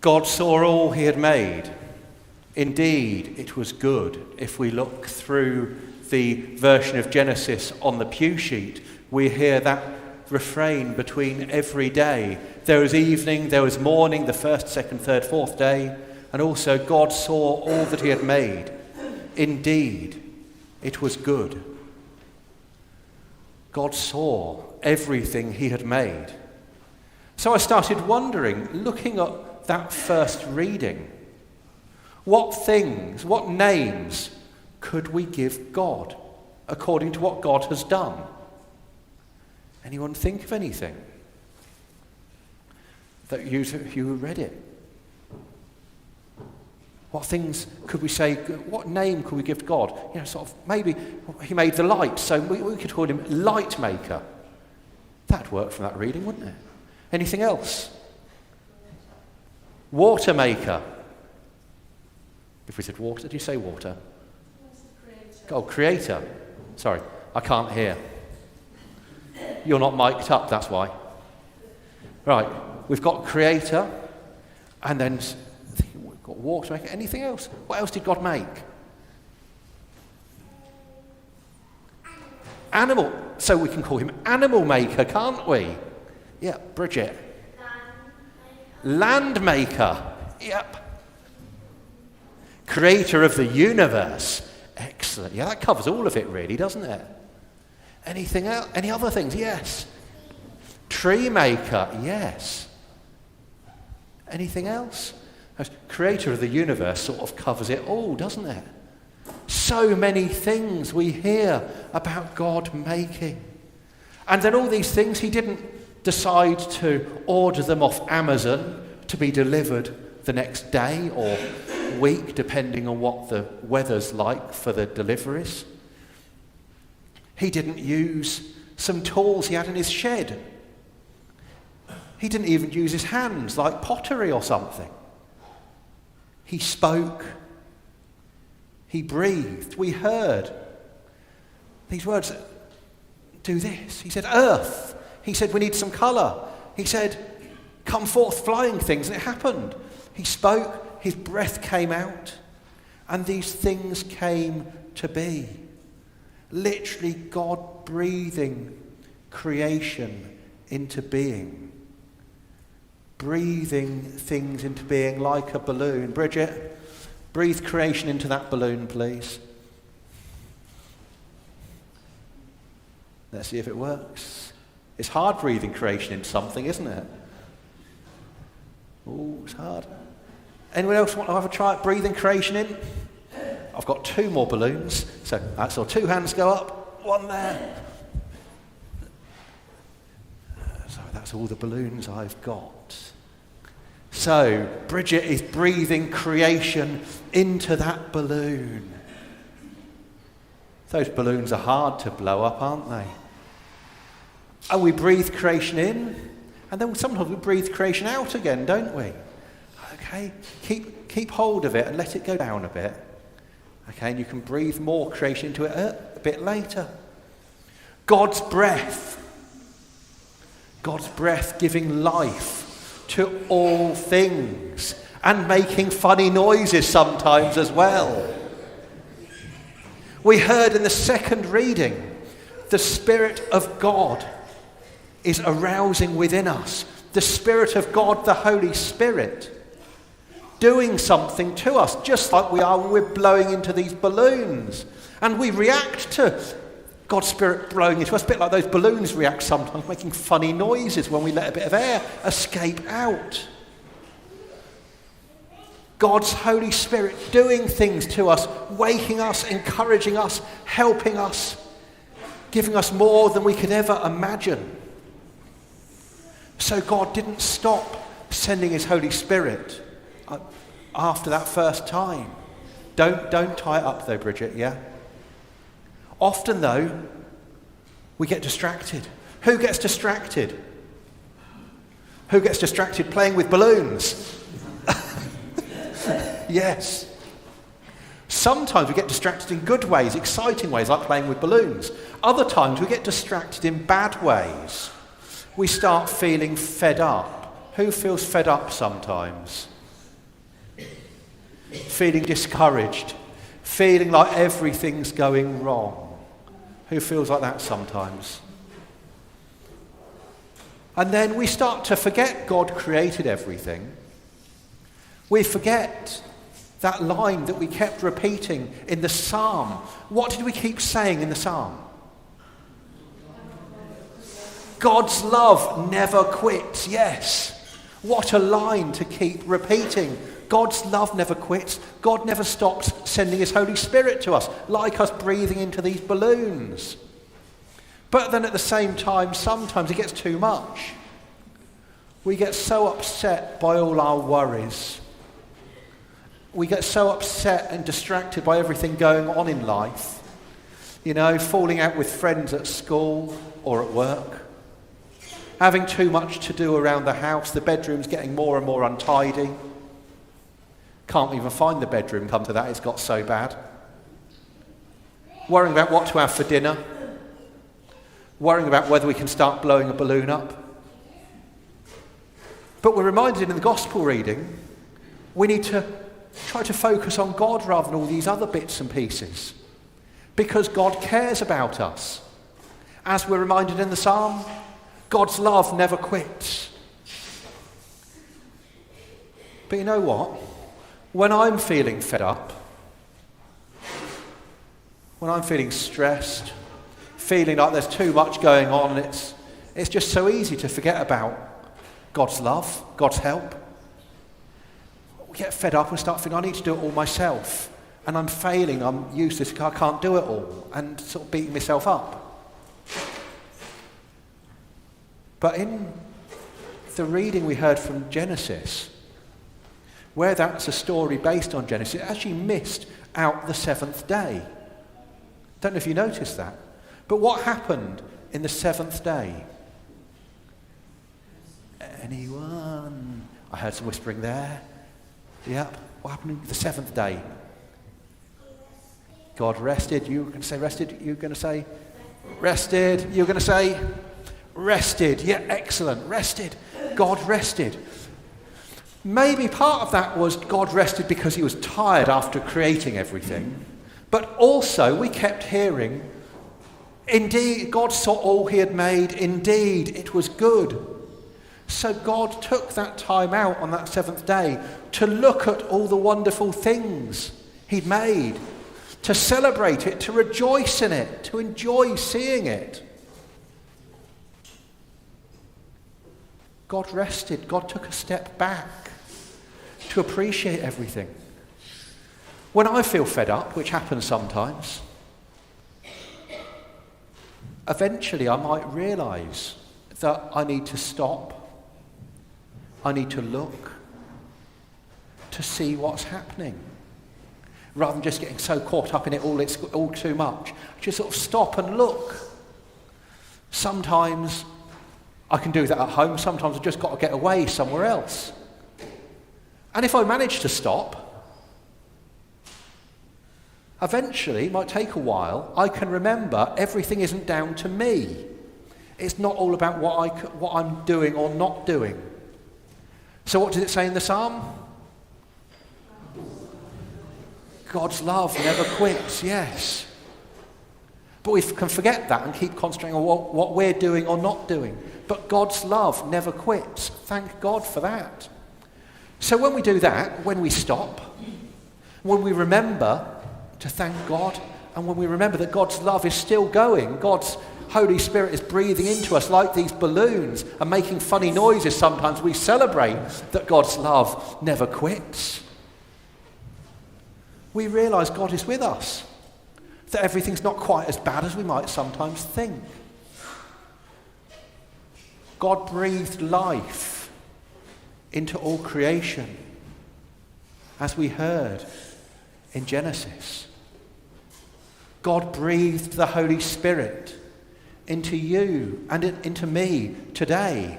God saw all he had made. Indeed, it was good. If we look through the version of Genesis on the pew sheet, we hear that refrain between every day. There was evening, there was morning, the first, second, third, fourth day, and also God saw all that he had made. Indeed, it was good. God saw everything he had made. So I started wondering, looking at that first reading, what things, what names could we give God according to what God has done? Anyone think of anything that you read it? What things could we say, what name could we give to God? You know, sort of, maybe he made the light, so we could call him light maker. That'd work from that reading, wouldn't it? Anything else? Water maker. If we said water, did you say water? Oh, creator. Sorry, I can't hear. You're not mic'd up, that's why. Right, we've got creator, and then we've got water maker. Anything else? What else did God make? Animal. So we can call him animal maker, can't we? Yeah, Bridget. Land maker. Yep. Creator of the universe. Excellent. Yeah, that covers all of it really, doesn't it? Anything else? Any other things? Yes. Tree maker. Yes. Anything else? Creator of the universe sort of covers it all, doesn't it? So many things we hear about God making. And then all these things, he didn't decide to order them off Amazon to be delivered the next day or week, depending on what the weather's like for the deliveries. He didn't use some tools he had in his shed. He didn't even use his hands like pottery or something. He spoke. He breathed. We heard these words. Do this. He said, earth. He said, we need some colour. He said, come forth flying things. And it happened. He spoke. His breath came out. And these things came to be. Literally God breathing creation into being. Breathing things into being like a balloon. Bridget, breathe creation into that balloon, please. Let's see if it works. It's hard breathing creation into something, isn't it? Oh, it's hard. Anyone else want to have a try at breathing creation in? I've got 2 more balloons. So that's all. 2 hands go up, 1 there. So that's all the balloons I've got. So Bridget is breathing creation into that balloon. Those balloons are hard to blow up, aren't they? And we breathe creation in, and then sometimes we breathe creation out again, don't we? Okay, keep hold of it and let it go down a bit. Okay, and you can breathe more creation into it a bit later. God's breath giving life to all things and making funny noises sometimes as well. We heard in the second reading, the Spirit of God is arousing within us. The Spirit of God, the Holy Spirit, doing something to us, just like we are when we're blowing into these balloons. And we react to God's Spirit blowing into us, a bit like those balloons react sometimes, making funny noises when we let a bit of air escape out. God's Holy Spirit doing things to us, waking us, encouraging us, helping us, giving us more than we could ever imagine. So God didn't stop sending his Holy Spirit after that first time. Don't tie it up though, Bridget, yeah? Often though, we get distracted. Who gets distracted? Who gets distracted playing with balloons? Yes. Sometimes we get distracted in good ways, exciting ways, like playing with balloons. Other times we get distracted in bad ways. We start feeling fed up. Who feels fed up sometimes? feeling discouraged, feeling like everything's going wrong. Who feels like that sometimes? And then we start to forget God created everything. We forget that line that we kept repeating in the psalm. What did we keep saying in the psalm? God's love never quits. Yes. What a line to keep repeating. God's love never quits. God never stops sending his Holy Spirit to us, like us breathing into these balloons. But then at the same time, sometimes it gets too much. We get so upset by all our worries. We get so upset and distracted by everything going on in life. You know, falling out with friends at school or at work. Having too much to do around the house. The bedroom's getting more and more untidy. Can't even find the bedroom, come to that, it's got so bad. Worrying about what to have for dinner. Worrying about whether we can start blowing a balloon up. But we're reminded in the gospel reading, we need to try to focus on God rather than all these other bits and pieces. Because God cares about us. As we're reminded in the psalm, God's love never quits. But you know what? When I'm feeling fed up, when I'm feeling stressed, feeling like there's too much going on, it's just so easy to forget about God's love, God's help. We get fed up and start thinking, I need to do it all myself. And I'm failing, I'm useless, I can't do it all. And sort of beating myself up. But in the reading we heard from Genesis, where that's a story based on Genesis, it actually missed out the seventh day. Don't know if you noticed that. But what happened in the seventh day? Anyone? I heard some whispering there. Yep. What happened in the seventh day? God rested. You were going to say rested. You were going to say rested. You were going to say rested. Yeah, excellent. Rested. God rested. Maybe part of that was God rested because he was tired after creating everything. But also we kept hearing, indeed, God saw all he had made. Indeed, it was good. So God took that time out on that seventh day to look at all the wonderful things he'd made, to celebrate it, to rejoice in it, to enjoy seeing it. God rested. God took a step back to appreciate everything. When I feel fed up, which happens sometimes, eventually I might realise that I need to stop. I need to look to see what's happening. Rather than just getting so caught up in it all, it's all too much. Just sort of stop and look. Sometimes I can do that at home. Sometimes I've just got to get away somewhere else. And if I manage to stop, eventually, it might take a while, I can remember everything isn't down to me. It's not all about what I'm doing or not doing. So what does it say in the psalm? God's love never quits, yes. But we can forget that and keep concentrating on what we're doing or not doing. But God's love never quits. Thank God for that. So when we do that, when we stop, when we remember to thank God, and when we remember that God's love is still going, God's Holy Spirit is breathing into us like these balloons and making funny noises sometimes, we celebrate that God's love never quits. We realise God is with us, that everything's not quite as bad as we might sometimes think. God breathed life into all creation, as we heard in Genesis. God breathed the Holy Spirit into you and into me today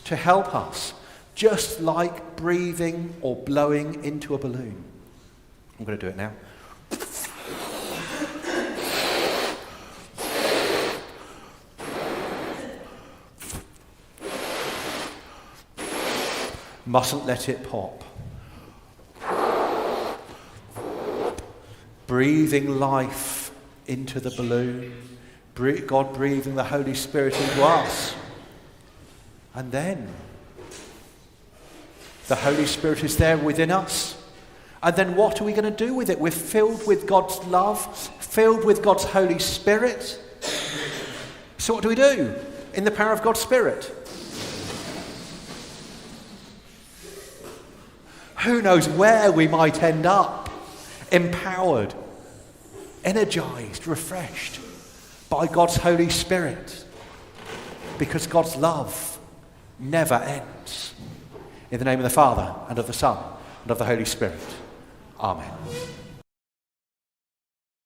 to help us, just like breathing or blowing into a balloon. I'm going to do it now. Mustn't let it pop. breathing life into the balloon, God breathing the Holy Spirit into us. And then the Holy Spirit is there within us. And then what are we going to do with it? We're filled with God's love, filled with God's Holy Spirit. So what do we do in the power of God's Spirit? Who knows where we might end up? Empowered, energized, refreshed by God's Holy Spirit. Because God's love never ends. In the name of the Father, and of the Son, and of the Holy Spirit. Amen.